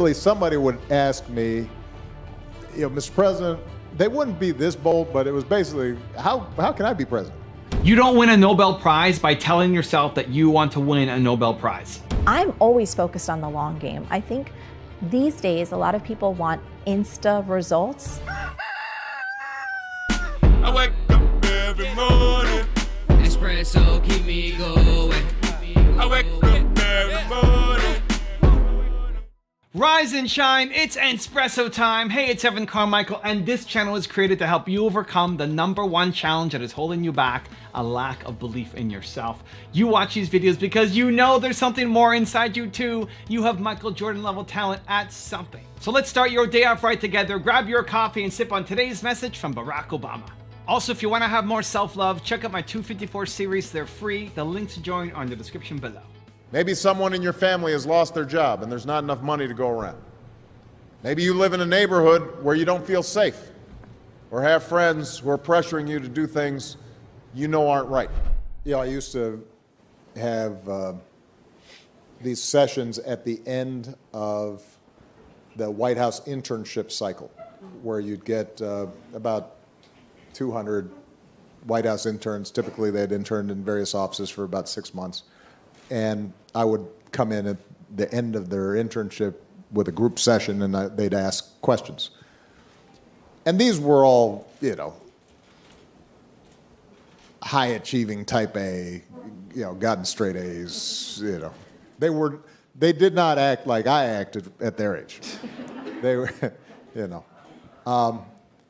Somebody would ask me, Mr. President, they wouldn't be this bold, but it was basically, how can I be president? You don't win a Nobel Prize by telling yourself that you want to win a Nobel Prize. I'm always focused on the long game. I think these days, a lot of people want Insta results. I wake up every morning. Espresso keep me going. I wake up every morning. Rise and shine, it's Espresso time. Hey, it's Evan Carmichael, and this channel is created to help you overcome the #1 challenge that is holding you back, a lack of belief in yourself. You watch these videos because you know there's something more inside you too. You have Michael Jordan level talent at something. So let's start your day off right together. Grab your coffee and sip on today's message from Barack Obama. Also, if you want to have more self-love, check out my 254 series. They're free. The link to join are in the description below. Maybe someone in your family has lost their job and there's not enough money to go around. Maybe you live in a neighborhood where you don't feel safe or have friends who are pressuring you to do things you know aren't right. I used to have these sessions at the end of the White House internship cycle where you'd get about 200 White House interns. Typically, they'd interned in various offices for about 6 months. And I would come in at the end of their internship with a group session, and they'd ask questions. And these were all, high-achieving type A, gotten straight A's, They did not act like I acted at their age. They were,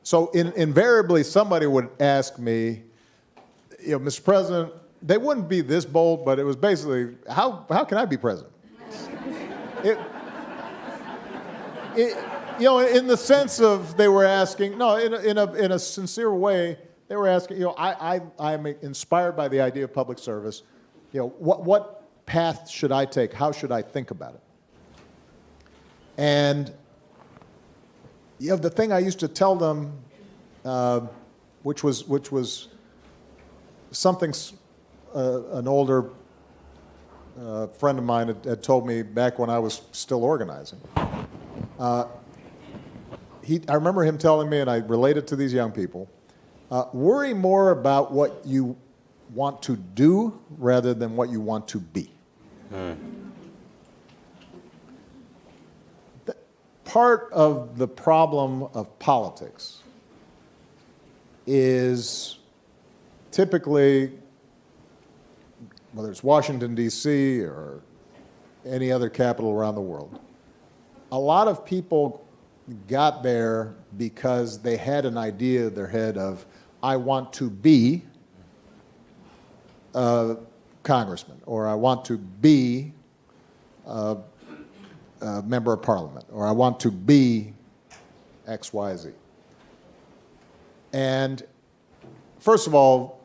So invariably, somebody would ask me, Mr. President, they wouldn't be this bold, but it was basically, how can I be president? In the sense of they were asking, no, in a sincere way, they were asking, I'm inspired by the idea of public service. What path should I take? How should I think about it? And the thing I used to tell them, which was something an older friend of mine had told me back when I was still organizing. I remember him telling me, and I related to these young people, worry more about what you want to do rather than what you want to be. Part of the problem of politics is typically, whether it's Washington, D.C., or any other capital around the world, a lot of people got there because they had an idea in their head of, I want to be a congressman, or I want to be a member of parliament, or I want to be X, Y, Z. And first of all,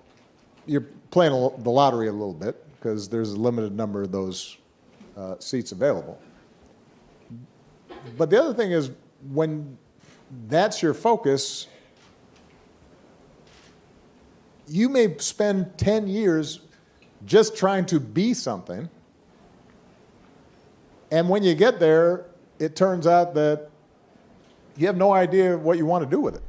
you're playing the lottery a little bit because there's a limited number of those seats available. But the other thing is, when that's your focus, you may spend 10 years just trying to be something, and when you get there, it turns out that you have no idea what you want to do with it.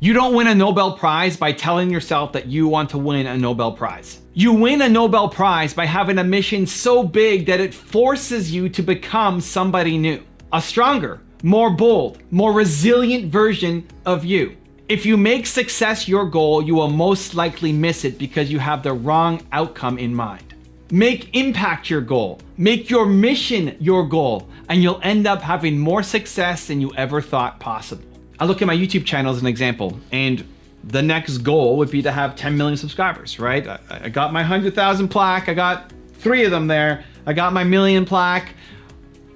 You don't win a Nobel Prize by telling yourself that you want to win a Nobel Prize. You win a Nobel Prize by having a mission so big that it forces you to become somebody new. A stronger, more bold, more resilient version of you. If you make success your goal, you will most likely miss it because you have the wrong outcome in mind. Make impact your goal. Make your mission your goal, and you'll end up having more success than you ever thought possible. I look at my YouTube channel as an example, and the next goal would be to have 10 million subscribers, right? I got my 100,000 plaque, I got 3 of them there, I got my million plaque.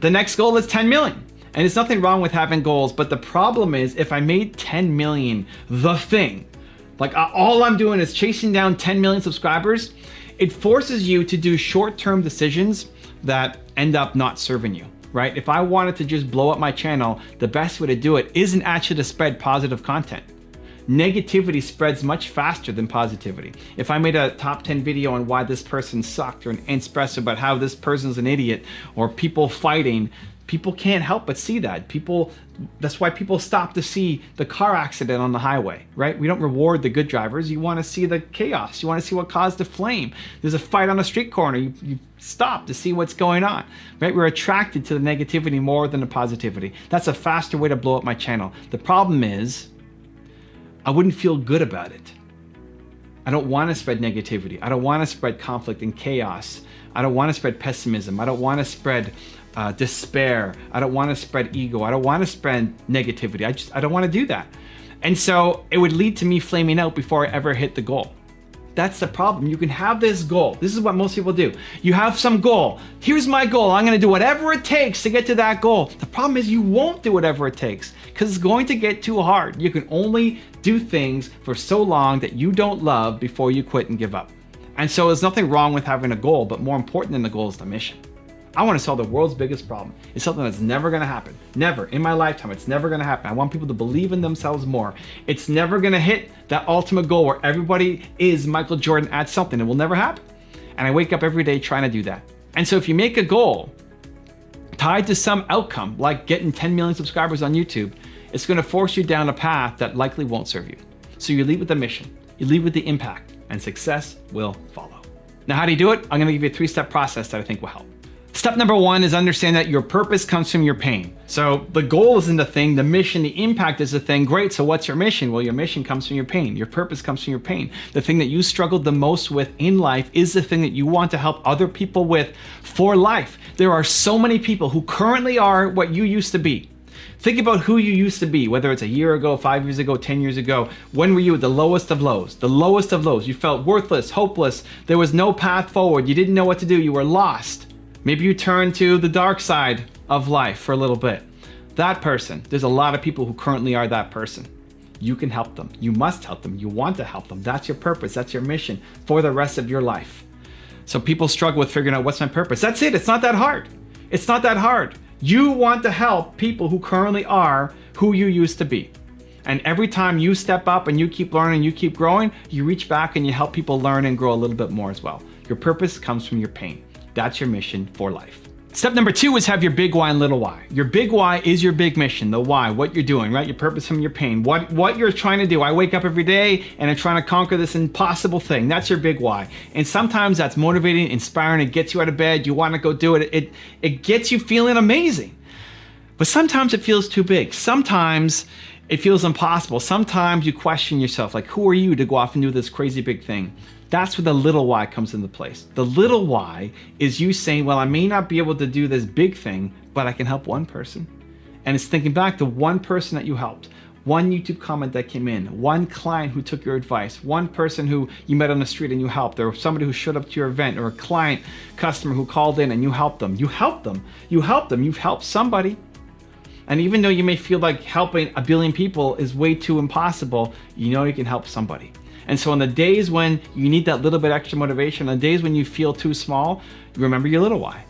The next goal is 10 million. And it's nothing wrong with having goals, but the problem is if I made 10 million the thing, like all I'm doing is chasing down 10 million subscribers, it forces you to do short-term decisions that end up not serving you. Right? If I wanted to just blow up my channel, the best way to do it isn't actually to spread positive content. Negativity spreads much faster than positivity. If I made a top 10 video on why this person sucked, or an espresso about how this person's an idiot, or people fighting, People can't help but see that. That's why people stop to see the car accident on the highway, right? We don't reward the good drivers. You want to see the chaos. You want to see what caused the flame. There's a fight on a street corner. You stop to see what's going on, right? We're attracted to the negativity more than the positivity. That's a faster way to blow up my channel. The problem is, I wouldn't feel good about it. I don't want to spread negativity. I don't want to spread conflict and chaos. I don't want to spread pessimism. I don't want to spread despair. I don't want to spread ego. I don't want to spread negativity. I don't want to do that. And so it would lead to me flaming out before I ever hit the goal. That's the problem. You can have this goal. This is what most people do. You have some goal. Here's my goal. I'm going to do whatever it takes to get to that goal. The problem is you won't do whatever it takes because it's going to get too hard. You can only do things for so long that you don't love before you quit and give up. And so there's nothing wrong with having a goal, but more important than the goal is the mission. I want to solve the world's biggest problem. It's something that's never going to happen. Never. In my lifetime, it's never going to happen. I want people to believe in themselves more. It's never going to hit that ultimate goal where everybody is Michael Jordan at something. It will never happen. And I wake up every day trying to do that. And so if you make a goal tied to some outcome, like getting 10 million subscribers on YouTube, it's going to force you down a path that likely won't serve you. So you lead with the mission, you lead with the impact, and success will follow. Now, how do you do it? I'm going to give you a 3-step process that I think will help. Step number 1 is understand that your purpose comes from your pain. So the goal isn't the thing, the mission, the impact is the thing. Great, so what's your mission? Well, your mission comes from your pain. Your purpose comes from your pain. The thing that you struggled the most with in life is the thing that you want to help other people with for life. There are so many people who currently are what you used to be. Think about who you used to be, whether it's a year ago, 5 years ago, 10 years ago. When were you at the lowest of lows? The lowest of lows. You felt worthless, hopeless. There was no path forward. You didn't know what to do. You were lost. Maybe you turned to the dark side of life for a little bit. That person, there's a lot of people who currently are that person. You can help them. You must help them. You want to help them. That's your purpose. That's your mission for the rest of your life. So people struggle with figuring out what's my purpose. That's it. It's not that hard. It's not that hard. You want to help people who currently are who you used to be. And every time you step up and you keep learning, you keep growing, you reach back and you help people learn and grow a little bit more as well. Your purpose comes from your pain. That's your mission for life. Step number 2 is have your big why and little why. Your big why is your big mission, the why, what you're doing, right? Your purpose from your pain, what you're trying to do. I wake up every day and I'm trying to conquer this impossible thing. That's your big why. And sometimes that's motivating, inspiring, it gets you out of bed, you want to go do it. It gets you feeling amazing. But sometimes it feels too big. Sometimes it feels impossible. Sometimes you question yourself, like, who are you to go off and do this crazy big thing? That's where the little why comes into place. The little why is you saying, well, I may not be able to do this big thing, but I can help one person. And it's thinking back to one person that you helped, one YouTube comment that came in, one client who took your advice, one person who you met on the street and you helped, or somebody who showed up to your event, or a client, customer who called in and you helped them. You helped them. You helped them. You've helped somebody. And even though you may feel like helping a billion people is way too impossible, you know you can help somebody. And so on the days when you need that little bit extra motivation, on the days when you feel too small, you remember your little why.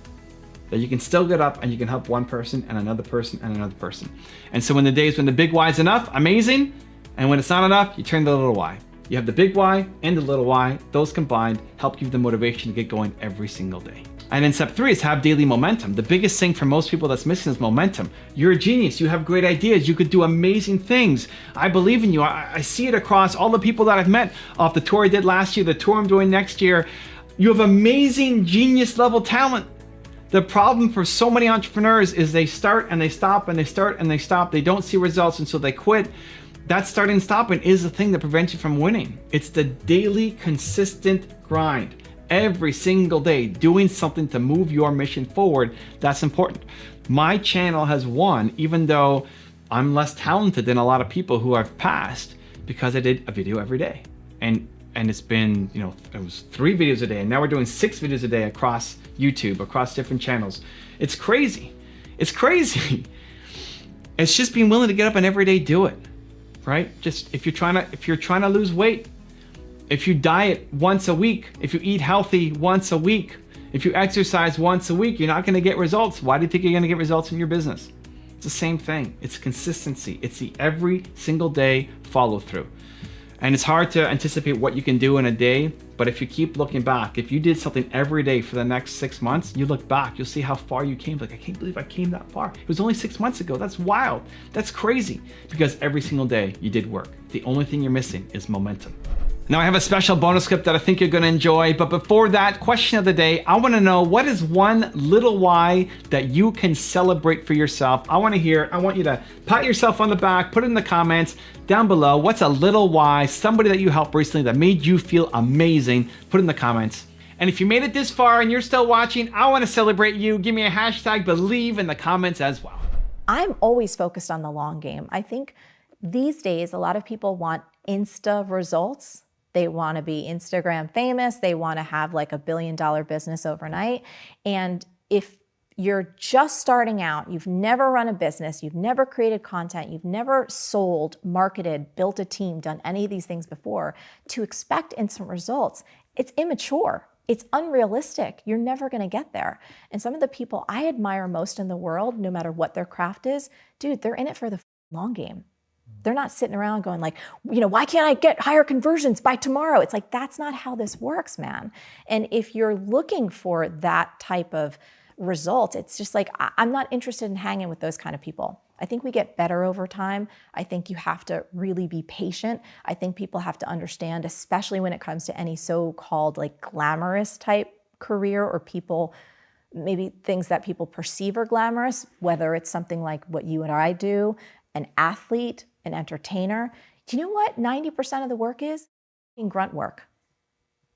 That you can still get up and you can help one person and another person and another person. And so when the days when the big why is enough, amazing. And when it's not enough, you turn to the little why. You have the big why and the little why. Those combined help give you the motivation to get going every single day. And then step 3 is have daily momentum. The biggest thing for most people that's missing is momentum. You're a genius. You have great ideas. You could do amazing things. I believe in you. I see it across all the people that I've met off the tour I did last year, the tour I'm doing next year. You have amazing genius level talent. The problem for so many entrepreneurs is they start and they stop and they start and they stop. They don't see results and so they quit. That starting and stopping is the thing that prevents you from winning. It's the daily consistent grind. Every single day doing something to move your mission forward. That's important. My channel has won even though I'm less talented than a lot of people who I've passed because I did a video every day. And it's been, it was 3 videos a day and now we're doing 6 videos a day across YouTube, across different channels. It's crazy. It's crazy. It's just being willing to get up and every day do it, right? Just if you're trying to lose weight, if you diet once a week, if you eat healthy once a week, if you exercise once a week, you're not going to get results. Why do you think you're going to get results in your business? It's the same thing. It's consistency. It's the every single day follow through. And it's hard to anticipate what you can do in a day, but if you keep looking back, if you did something every day for the next 6 months, you look back, you'll see how far you came. Like, I can't believe I came that far. It was only 6 months ago. That's wild. That's crazy. Because every single day you did work. The only thing you're missing is momentum. Now I have a special bonus clip that I think you're gonna enjoy, but before that, question of the day, I wanna know, what is one little why that you can celebrate for yourself? I want you to pat yourself on the back, put it in the comments down below. What's a little why, somebody that you helped recently that made you feel amazing? Put it in the comments. And if you made it this far and you're still watching, I wanna celebrate you. Give me a hashtag believe in the comments as well. I'm always focused on the long game. I think these days, a lot of people want Insta results. They want to be Instagram famous. They want to have like $1 billion business overnight. And if you're just starting out, you've never run a business, you've never created content, you've never sold, marketed, built a team, done any of these things before, to expect instant results, it's immature. It's unrealistic. You're never going to get there. And some of the people I admire most in the world, no matter what their craft is, dude, they're in it for the long game. They're not sitting around going like, why can't I get higher conversions by tomorrow? It's like, that's not how this works, man. And if you're looking for that type of result, it's just like, I'm not interested in hanging with those kind of people. I think we get better over time. I think you have to really be patient. I think people have to understand, especially when it comes to any so-called like glamorous type career, or people, maybe things that people perceive are glamorous, whether it's something like what you and I do, an athlete, an entertainer. Do you know what 90% of the work is? Grunt work.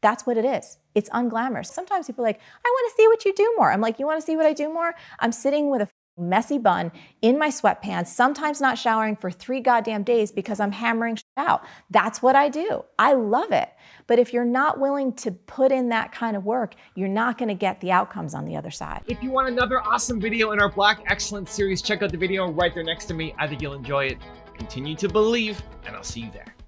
That's what it is. It's unglamorous. Sometimes people are like, I want to see what you do more. I'm like, you want to see what I do more? I'm sitting with a messy bun in my sweatpants, sometimes not showering for 3 goddamn days because I'm hammering shit out. That's what I do. I love it. But if you're not willing to put in that kind of work, you're not going to get the outcomes on the other side. If you want another awesome video in our Black Excellence series, check out the video right there next to me. I think you'll enjoy it. Continue to believe, and I'll see you there.